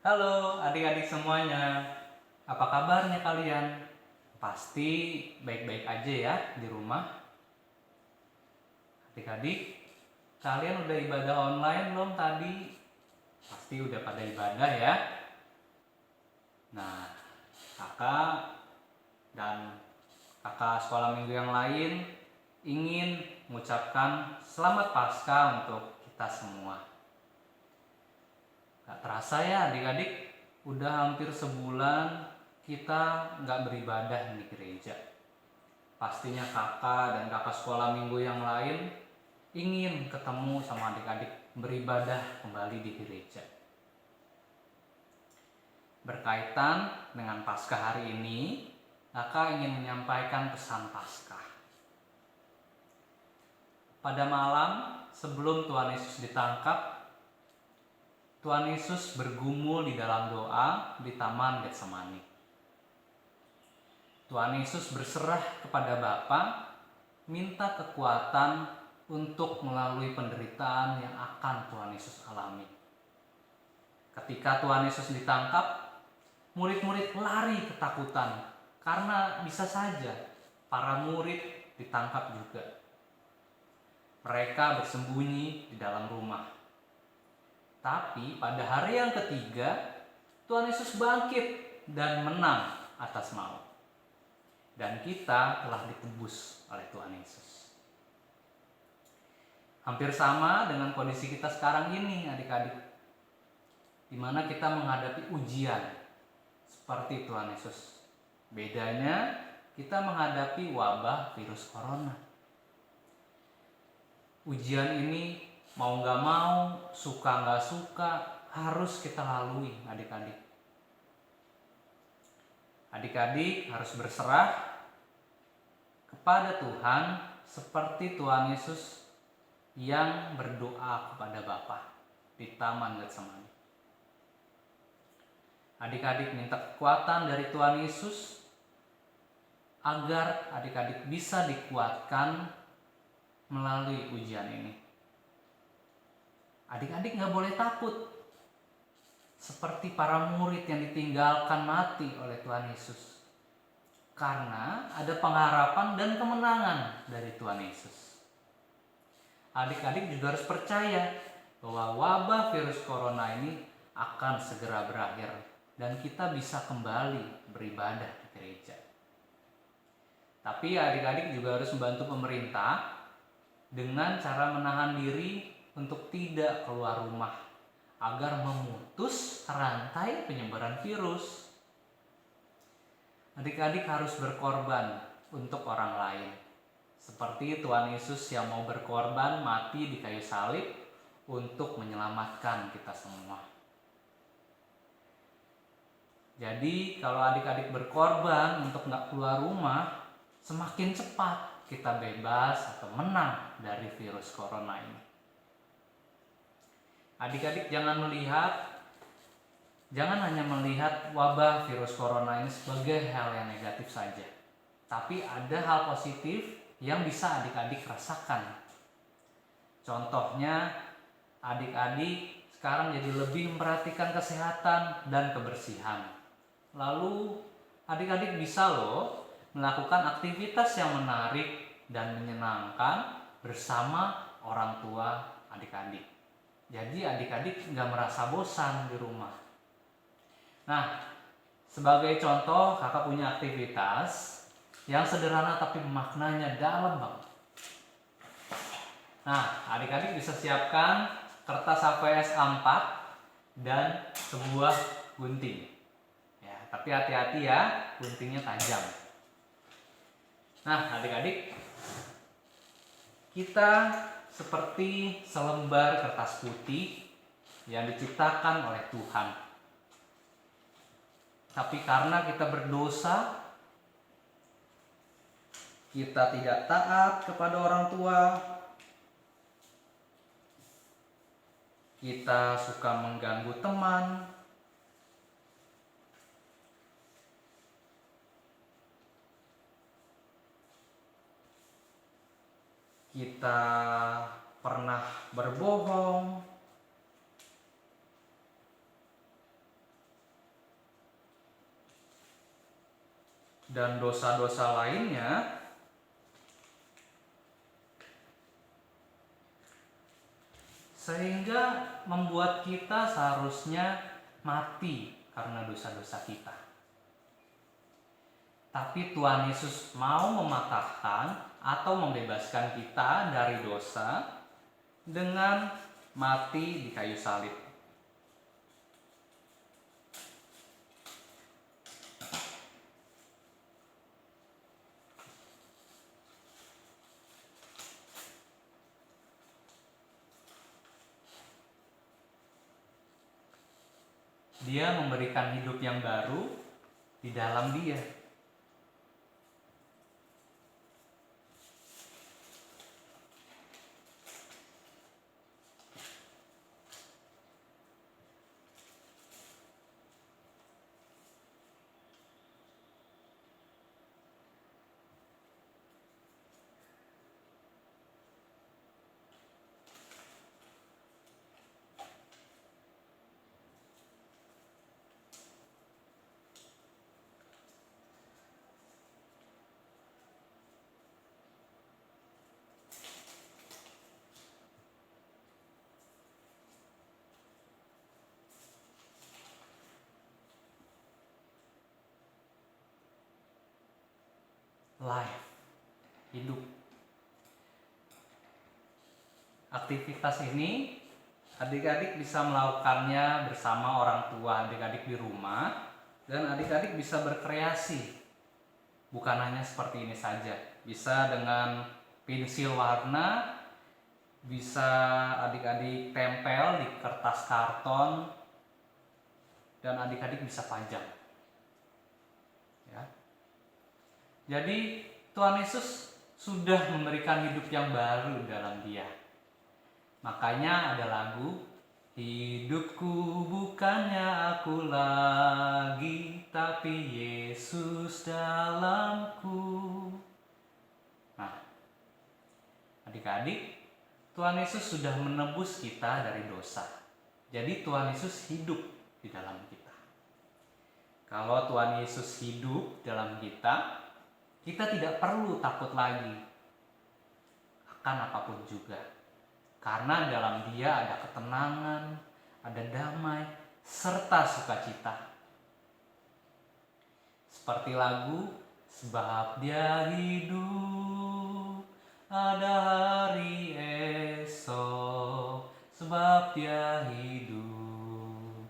Halo adik-adik semuanya, apa kabarnya kalian? Pasti baik-baik aja ya di rumah. Adik-adik, kalian udah ibadah online belum tadi? Pasti udah pada ibadah ya. Nah, kakak dan kakak sekolah minggu yang lain ingin mengucapkan selamat Paskah untuk kita semua. Gak terasa ya adik-adik, udah hampir sebulan kita nggak beribadah di gereja. Pastinya kakak dan kakak sekolah minggu yang lain ingin ketemu sama adik-adik beribadah kembali di gereja. Berkaitan dengan Paskah hari ini, kakak ingin menyampaikan pesan Paskah. Pada malam sebelum Tuhan Yesus ditangkap, Tuhan Yesus bergumul di dalam doa di Taman Getsemani. Tuhan Yesus berserah kepada Bapa, minta kekuatan untuk melalui penderitaan yang akan Tuhan Yesus alami. Ketika Tuhan Yesus ditangkap, murid-murid lari ketakutan karena bisa saja para murid ditangkap juga. Mereka bersembunyi di dalam rumah. Tapi pada hari yang ketiga, Tuhan Yesus bangkit dan menang atas maut. Dan kita telah ditebus oleh Tuhan Yesus. Hampir sama dengan kondisi kita sekarang ini adik-adik, di mana kita menghadapi ujian seperti Tuhan Yesus. Bedanya kita menghadapi wabah virus corona. Ujian ini mau gak mau, suka gak suka, harus kita lalui adik-adik. Adik-adik harus berserah kepada Tuhan seperti Tuhan Yesus yang berdoa kepada Bapa di Taman Getsemani. Adik-adik minta kekuatan dari Tuhan Yesus agar adik-adik bisa dikuatkan melalui ujian ini. Adik-adik gak boleh takut seperti para murid yang ditinggalkan mati oleh Tuhan Yesus, karena ada pengharapan dan kemenangan dari Tuhan Yesus. Adik-adik juga harus percaya bahwa wabah virus corona ini akan segera berakhir dan kita bisa kembali beribadah di gereja. Tapi adik-adik juga harus membantu pemerintah dengan cara menahan diri untuk tidak keluar rumah agar memutus rantai penyebaran virus. Adik-adik harus berkorban untuk orang lain, seperti Tuhan Yesus yang mau berkorban mati di kayu salib untuk menyelamatkan kita semua. Jadi kalau adik-adik berkorban untuk gak keluar rumah, semakin cepat kita bebas atau menang dari virus corona ini. Adik-adik jangan hanya melihat wabah virus corona ini sebagai hal yang negatif saja. Tapi ada hal positif yang bisa adik-adik rasakan. Contohnya, adik-adik sekarang jadi lebih memperhatikan kesehatan dan kebersihan. Lalu adik-adik bisa melakukan aktivitas yang menarik dan menyenangkan bersama orang tua adik-adik. Jadi adik-adik gak merasa bosan di rumah. Nah, sebagai contoh kakak punya aktivitas yang sederhana tapi maknanya dalam banget. Nah, adik-adik bisa siapkan kertas HVS A4 dan sebuah gunting. Ya, tapi hati-hati ya, guntingnya tajam. Nah, adik-adik, kita seperti selembar kertas putih yang diciptakan oleh Tuhan. Tapi karena kita berdosa, kita tidak taat kepada orang tua, kita suka mengganggu teman, kita pernah berbohong, dan dosa-dosa lainnya, sehingga membuat kita seharusnya mati karena dosa-dosa kita. Tapi Tuhan Yesus mau mematahkan atau membebaskan kita dari dosa dengan mati di kayu salib. Dia memberikan hidup yang baru di dalam Dia. Life, hidup. Aktivitas ini adik-adik bisa melakukannya bersama orang tua adik-adik di rumah, dan adik-adik bisa berkreasi. Bukan hanya seperti ini saja, bisa dengan pensil warna, bisa adik-adik tempel di kertas karton, dan adik-adik bisa pajang. Ya. Jadi Tuhan Yesus sudah memberikan hidup yang baru dalam Dia. Makanya ada lagu, hidupku bukannya aku lagi, tapi Yesus dalamku. Nah, adik-adik, Tuhan Yesus sudah menebus kita dari dosa. Jadi Tuhan Yesus hidup di dalam kita. Kalau Tuhan Yesus hidup dalam kita tidak perlu takut lagi akan apapun juga. Karena dalam Dia ada ketenangan, ada damai, serta sukacita. Seperti lagu, sebab Dia hidup, ada hari esok. Sebab Dia hidup,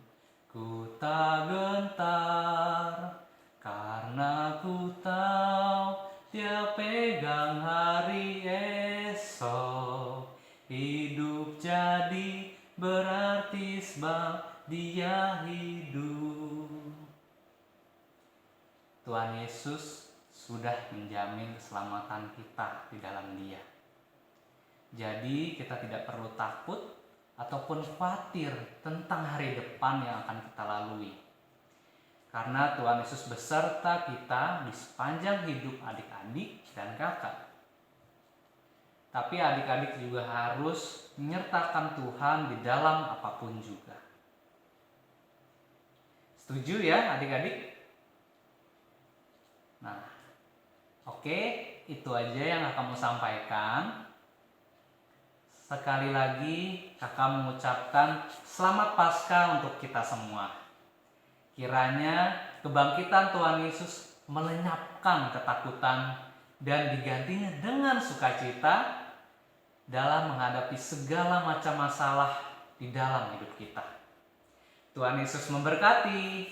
ku tak gentar. Karena ku tahu Dia pegang hari esok. Hidup jadi berarti sebab Dia hidup. Tuhan Yesus sudah menjamin keselamatan kita di dalam Dia. Jadi kita tidak perlu takut ataupun khawatir tentang hari depan yang akan kita lalui. Karena Tuhan Yesus beserta kita di sepanjang hidup adik-adik dan kakak. Tapi adik-adik juga harus menyertakan Tuhan di dalam apapun juga. Setuju ya adik-adik? Nah, oke, itu aja yang kakak mau sampaikan. Sekali lagi kakak mengucapkan selamat Paskah untuk kita semua. Kiranya kebangkitan Tuhan Yesus melenyapkan ketakutan dan digantinya dengan sukacita dalam menghadapi segala macam masalah di dalam hidup kita. Tuhan Yesus memberkati.